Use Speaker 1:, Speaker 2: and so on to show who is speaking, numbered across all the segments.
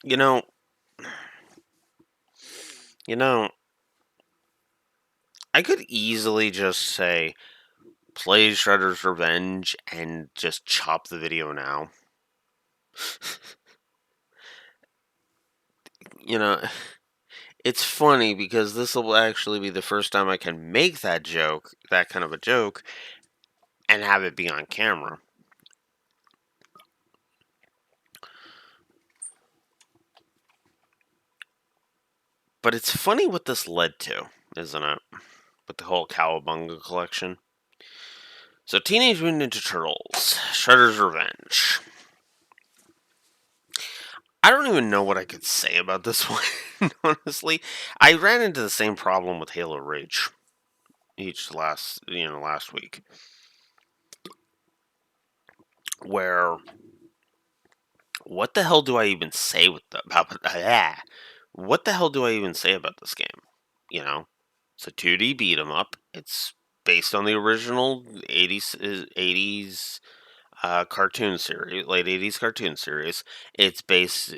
Speaker 1: You know, you know, I could easily just say play Shredder's Revenge and just chop the video now. You know, it's funny because this will actually be the first time I can make that joke, that kind of a joke, and have it be on camera. But it's funny what this led to, isn't it? With the whole Cowabunga collection. So, Teenage Mutant Ninja Turtles, Shredder's Revenge. I don't even know what I could say about this one, honestly. I ran into the same problem with Halo Reach last week, where what the hell do I even say what the hell do I even say about this game? You know, it's a 2D beat 'em up. It's based on the original 80s cartoon series, late 80s cartoon series. It's based,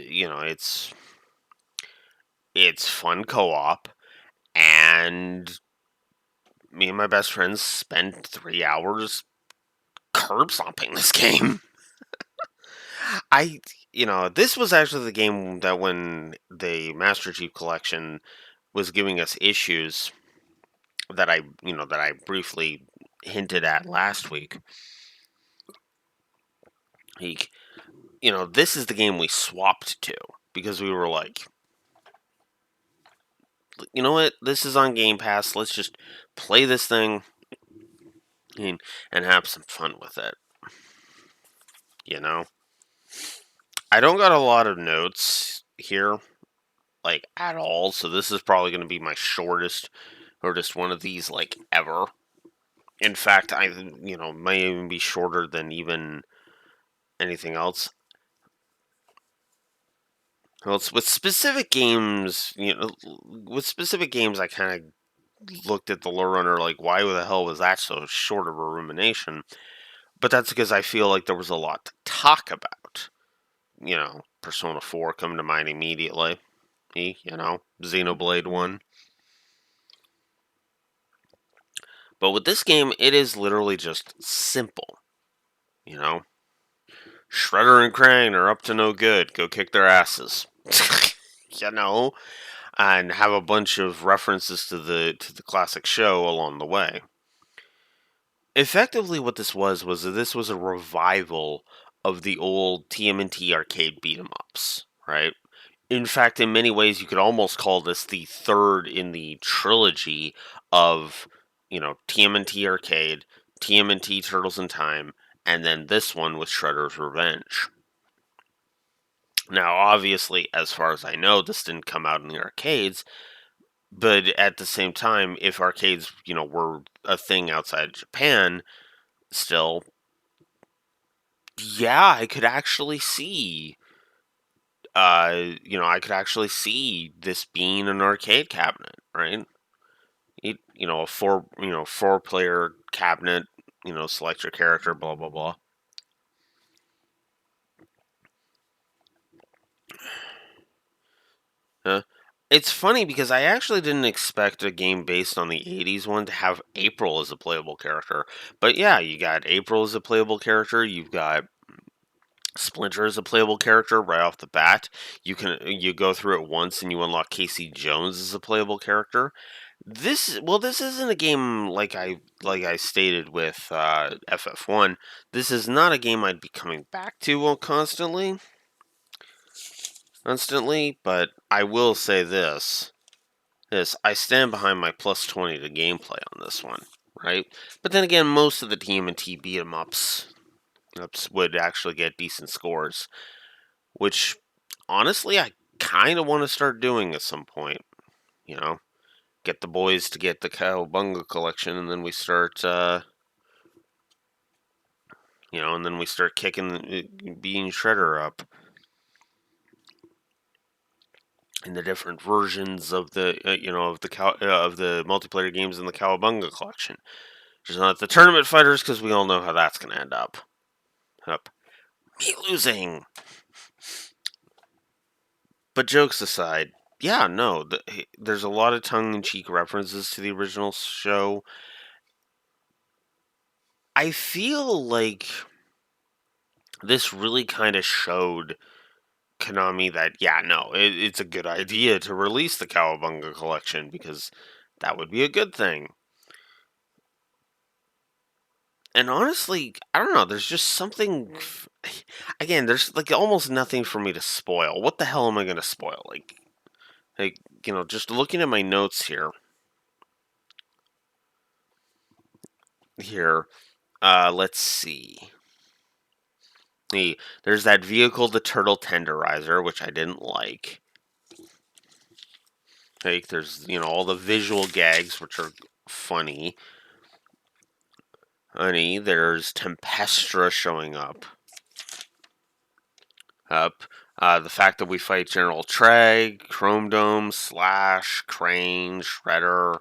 Speaker 1: it's fun co-op, and me and my best friends spent 3 hours curb stomping this game. I, this was actually the game that when the Master Chief Collection was giving us issues that I briefly hinted at last week. He, this is the game we swapped to because we were like, you know what, this is on Game Pass. Let's just play this thing and have some fun with it. You know, I don't got a lot of notes here, like at all. So this is probably going to be my shortest one of these like ever. In fact, I may even be shorter than even anything else. Well, it's with specific games, I kind of looked at the lore runner like, why the hell was that so short of a rumination? But that's because I feel like there was a lot to talk about. Persona 4 come to mind immediately. Xenoblade 1. But with this game, it is literally just simple. You know, Shredder and Krang are up to no good. Go kick their asses. you know, and have a bunch of references to the classic show along the way. Effectively, what this was that this was a revival of the old TMNT arcade beat 'em ups, right? In fact, in many ways, you could almost call this the third in the trilogy of, TMNT Arcade, TMNT Turtles in Time, and then this one with Shredder's Revenge. Now, obviously, as far as I know, this didn't come out in the arcades, but at the same time, if arcades, were a thing outside Japan still, yeah, I could actually see I could actually see this being an arcade cabinet, right? A four player cabinet, select your character, blah blah blah. Uh, it's funny because I actually didn't expect a game based on the '80s one to have April as a playable character, but yeah, you got April as a playable character. You've got Splinter as a playable character right off the bat. You go through it once and you unlock Casey Jones as a playable character. This isn't a game like I stated with FF1. This is not a game I'd be coming back to constantly. But I will say this I stand behind my plus 20 to gameplay on this one, right? But then again, most of the TMNT beat 'em ups would actually get decent scores, which honestly I kind of want to start doing at some point. You know, get the boys to get the Cowabunga collection, and then we start, kicking Being Shredder up in the different versions of the multiplayer games in the Cowabunga collection. Just not the tournament fighters, because we all know how that's going to end up. Up, me losing. But jokes aside, yeah, no, there's a lot of tongue-in-cheek references to the original show. I feel like this really kind of showed Konami that, yeah, no, it's a good idea to release the Cowabunga collection because that would be a good thing. And honestly, I don't know. There's just something. Again, there's like almost nothing for me to spoil. What the hell am I going to spoil? Like just looking at my notes here. Here, let's see. There's that vehicle, the Turtle Tenderizer, which I didn't like. Like, there's all the visual gags, which are funny. Honey, there's Tempestra showing up. The fact that we fight General Treg, Chrome Dome, Slash, Crane, Shredder,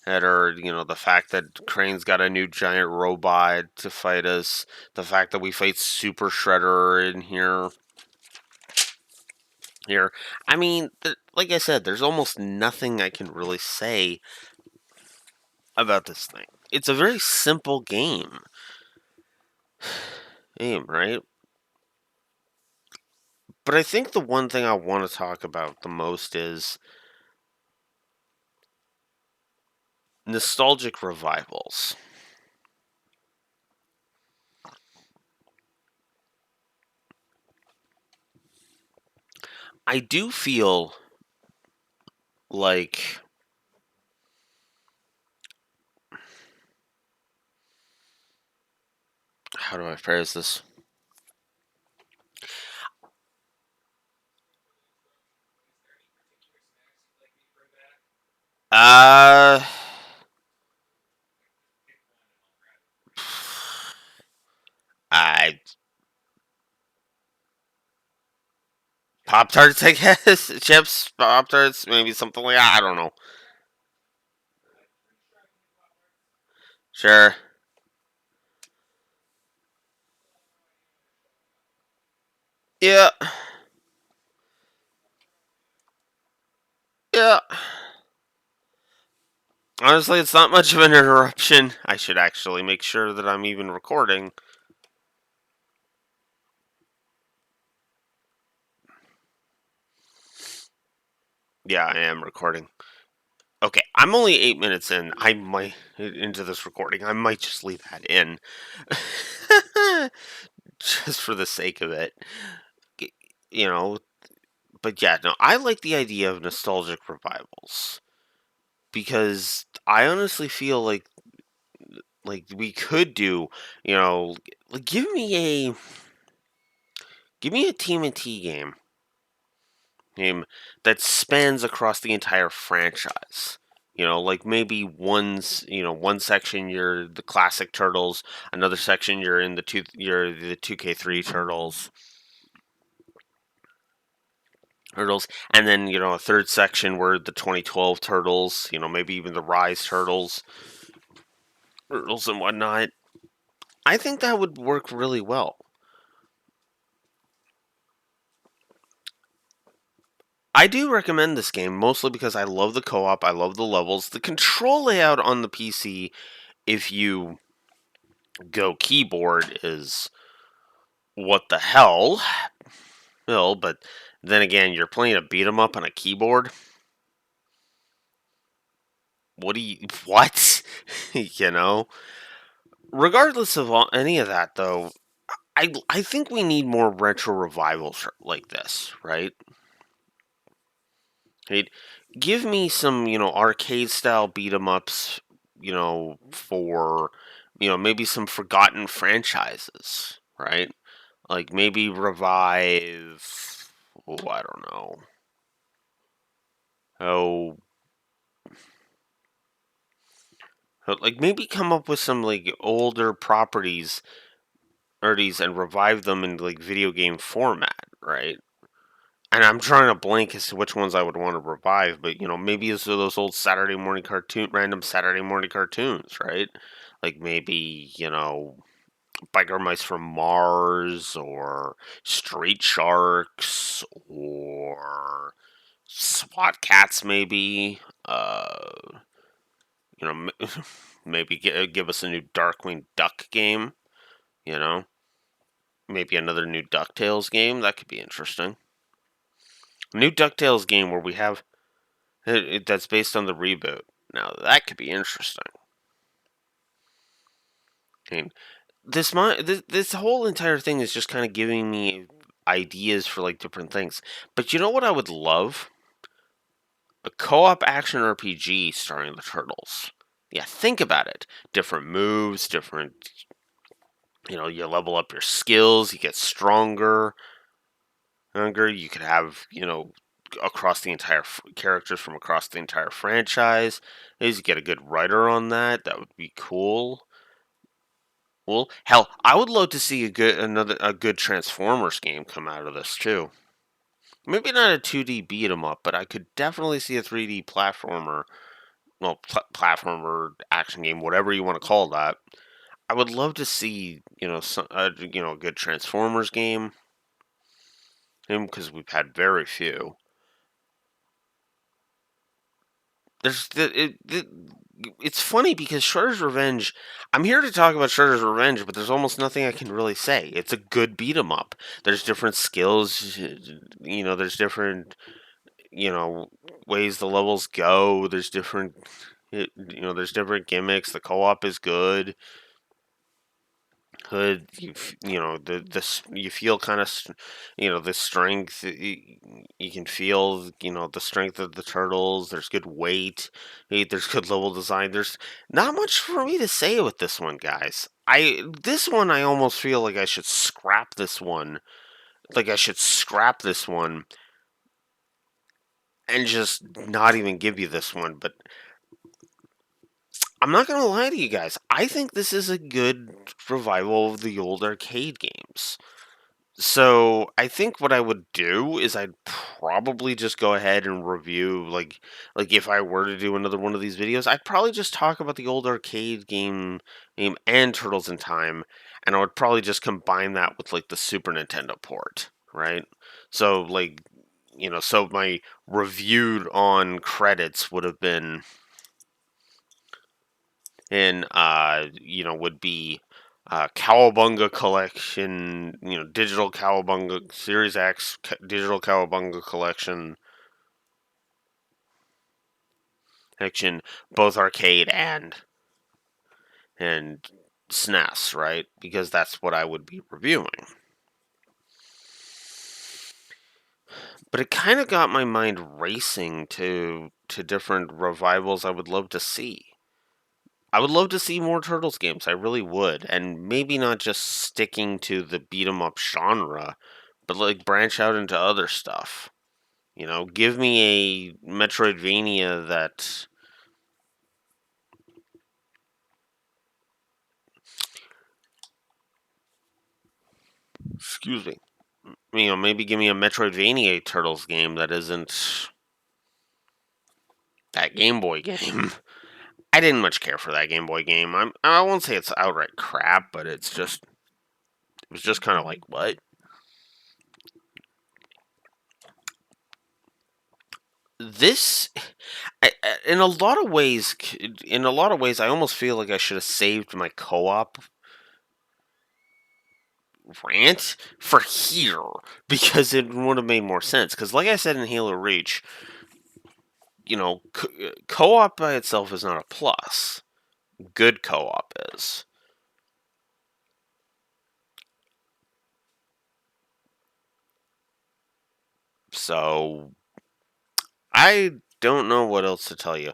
Speaker 1: Header, the fact that Crane's got a new giant robot to fight us, the fact that we fight Super Shredder in here. I mean, like I said, there's almost nothing I can really say about this thing. It's a very simple game, right? But I think the one thing I want to talk about the most is nostalgic revivals. I do feel like how do I phrase this? Uh I Pop Tarts, I guess. Chips, Pop Tarts, maybe something like that. I don't know. Sure. Yeah. Yeah. Honestly, it's not much of an interruption. I should actually make sure that I'm even recording. Yeah, I am recording. Okay, I'm only 8 minutes in. I might into this recording. I might just leave that in, just for the sake of it. You know, but yeah, no, I like the idea of nostalgic revivals because I honestly feel like we could do, like give me a TMNT game that spans across the entire franchise. Like maybe one section you're the classic turtles, another section you're the 2K3 turtles, and then a third section were the 2012 turtles. Maybe even the Rise turtles and whatnot. I think that would work really well. I do recommend this game mostly because I love the co-op, I love the levels, the control layout on the PC. If you go keyboard is what the hell, Bill. But then again, you're playing a beat 'em up on a keyboard. What do you what? you know. Regardless of any of that, though, I think we need more retro revivals like this, right? Right? Give me some arcade style beat 'em ups, for maybe some forgotten franchises, right? Like maybe revive. Oh, I don't know. Oh, like maybe come up with some like older properties, and revive them in like video game format, right? And I'm trying to blank as to which ones I would want to revive, but maybe it's those old random Saturday morning cartoons, right? Like maybe Biker Mice from Mars, or Street Sharks, or SWAT Cats, maybe. You know, maybe give us a new Darkwing Duck game. You know, maybe another new DuckTales game. That could be interesting. A new DuckTales game where we have that's based on the reboot. Now that could be interesting. I mean, this whole entire thing is just kind of giving me ideas for like different things. But you know what I would love? A co-op action RPG starring the turtles. Yeah, think about it. Different moves, different. You level up your skills. You get stronger. Stronger. You could have across the entire characters from across the entire franchise. Is you get a good writer on that. That would be cool. Well, hell, I would love to see a good Transformers game come out of this too. Maybe not a 2D beat 'em up, but I could definitely see a 3D platformer, well, platformer action game, whatever you want to call that. I would love to see, a good Transformers game, because we've had very few. There's it's funny because Shredder's Revenge. I'm here to talk about Shredder's Revenge, but there's almost nothing I can really say. It's a good beat 'em up. There's different skills. There's different ways the levels go. There's different. There's different gimmicks. The co-op is good. Good. You feel kind of the strength. You can feel the strength of the turtles. There's good weight. There's good level design. There's not much for me to say with this one, guys. This one I almost feel like I should scrap this one. Like I should scrap this one and just not even give you this one. But I'm not gonna lie to you guys. I think this is a good revival of the old arcade games. So I think what I would do is I'd probably just go ahead and review like if I were to do another one of these videos, I'd probably just talk about the old arcade game and Turtles in Time, and I would probably just combine that with like the Super Nintendo port, right? So so my reviewed on credits would have been would be Cowabunga Collection, Digital Cowabunga Series X, Digital Cowabunga Collection, both arcade and SNES, right? Because that's what I would be reviewing. But it kind of got my mind racing to different revivals I would love to see. I would love to see more Turtles games. I really would. And maybe not just sticking to the beat 'em up genre, but like branch out into other stuff. Give me a Metroidvania that excuse me. Maybe give me a Metroidvania Turtles game that isn't that Game Boy game. I didn't much care for that Game Boy game. I won't say it's outright crap, but it was just kind of like what? This in a lot of ways I almost feel like I should have saved my co-op rant for here because it would have made more sense. Because, like I said in Halo Reach, co-op by itself is not a plus. Good co-op is. So I don't know what else to tell you.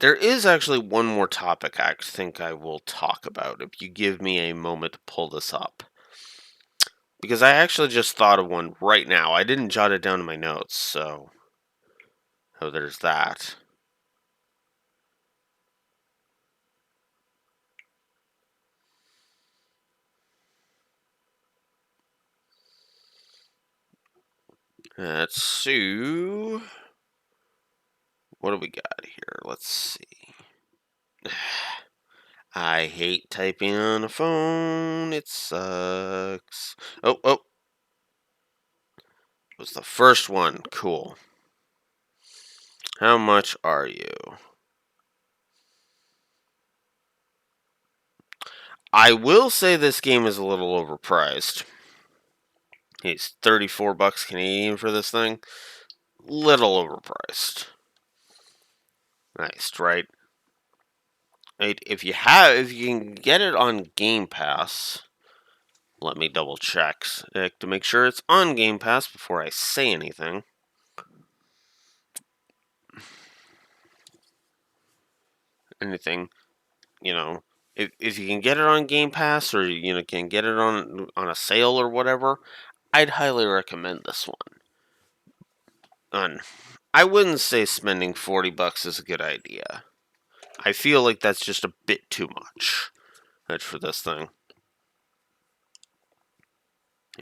Speaker 1: There is actually one more topic I think I will talk about if you give me a moment to pull this up. Because I actually just thought of one right now. I didn't jot it down in my notes, so there's that. Let's see. What do we got here? Let's see. I hate typing on a phone. It sucks. Oh. It was the first one. Cool. How much are you? I will say this game is a little overpriced. It's 34 bucks Canadian for this thing. Little overpriced. Nice, right? If you can get it on Game Pass, let me double check to make sure it's on Game Pass before I say anything. You know, if you can get it on Game Pass or can get it on a sale or whatever, I'd highly recommend this one. I wouldn't say spending 40 bucks is a good idea. I feel like that's just a bit too much. That's for this thing.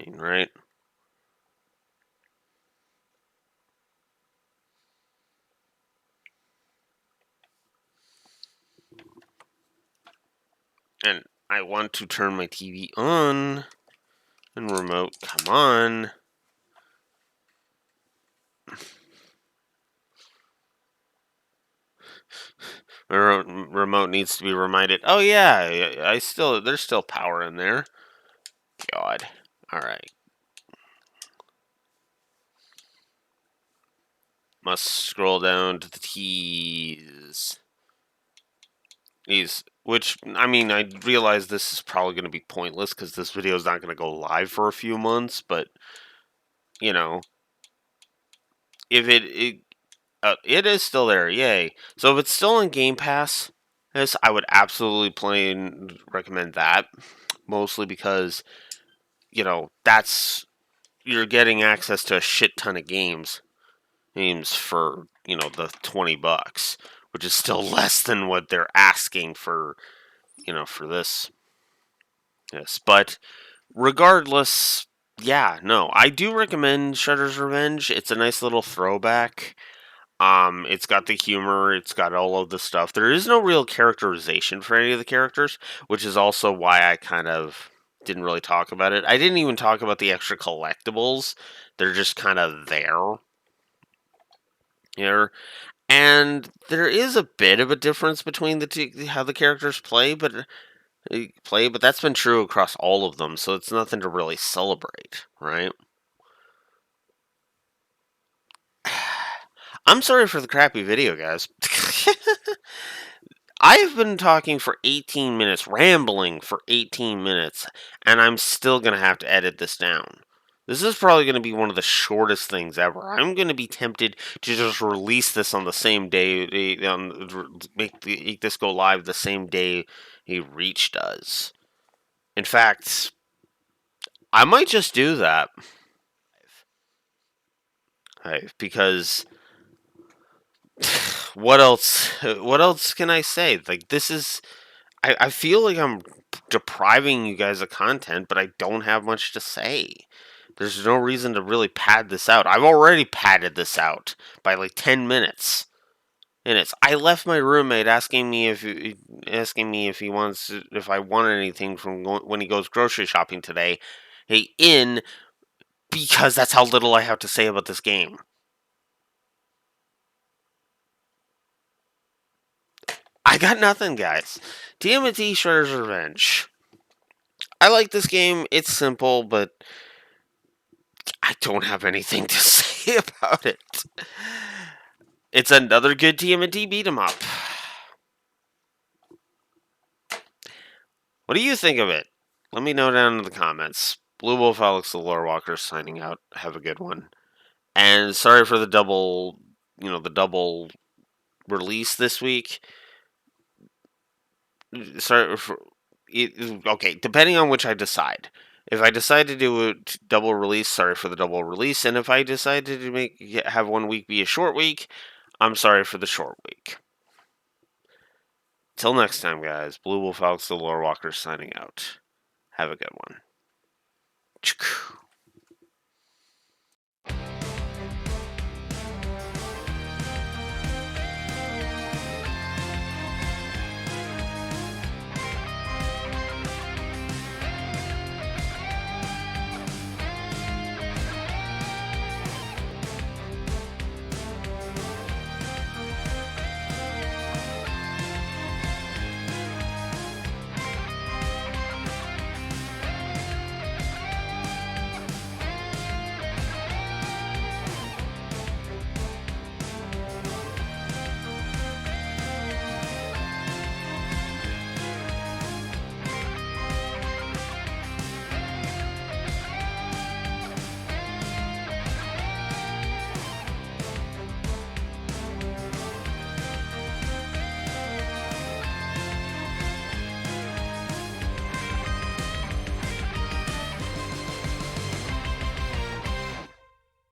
Speaker 1: Right? And I want to turn my TV on. And remote, come on. Remote needs to be reminded. Oh yeah, there's still power in there. God. All right. Must scroll down to the T's. Which, I mean, I realize this is probably going to be pointless because this video is not going to go live for a few months, but, you know, if it is still there, yay. So if it's still on Game Pass, I would absolutely play and recommend that, mostly because, you're getting access to a shit ton of games for, the 20 bucks, which is still less than what they're asking for, for this. Yes, but regardless, yeah, no, I do recommend Shredder's Revenge. It's a nice little throwback. It's got the humor, it's got all of the stuff. There is no real characterization for any of the characters, which is also why I kind of didn't really talk about it. I didn't even talk about the extra collectibles. They're just kind of there. Here. And there is a bit of a difference between the two, how the characters but that's been true across all of them, so it's nothing to really celebrate, right? I'm sorry for the crappy video, guys. I've been talking for 18 minutes, rambling for 18 minutes, and I'm still going to have to edit this down. This is probably going to be one of the shortest things ever. I'm going to be tempted to just release this on the same day, make this go live the same day Reach does. In fact, I might just do that. Because what else? What else can I say? Like, this is. I feel like I'm depriving you guys of content, but I don't have much to say. There's no reason to really pad this out. I've already padded this out by like 10 minutes. I left my roommate asking me if if I want anything from when he goes grocery shopping today. Because that's how little I have to say about this game. I got nothing, guys. TMNT Shredder's Revenge. I like this game. It's simple, but I don't have anything to say about it. It's another good TMNT beat 'em up. What do you think of it? Let me know down in the comments. Blue Wolf Alex the Lore Walker signing out. Have a good one. And sorry for the double release this week. Sorry for okay, depending on which I decide. If I decide to do a double release, sorry for the double release. And if I decide to have 1 week be a short week, I'm sorry for the short week. Till next time, guys. Blue Wolf Alex the Lore Walker signing out. Have a good one.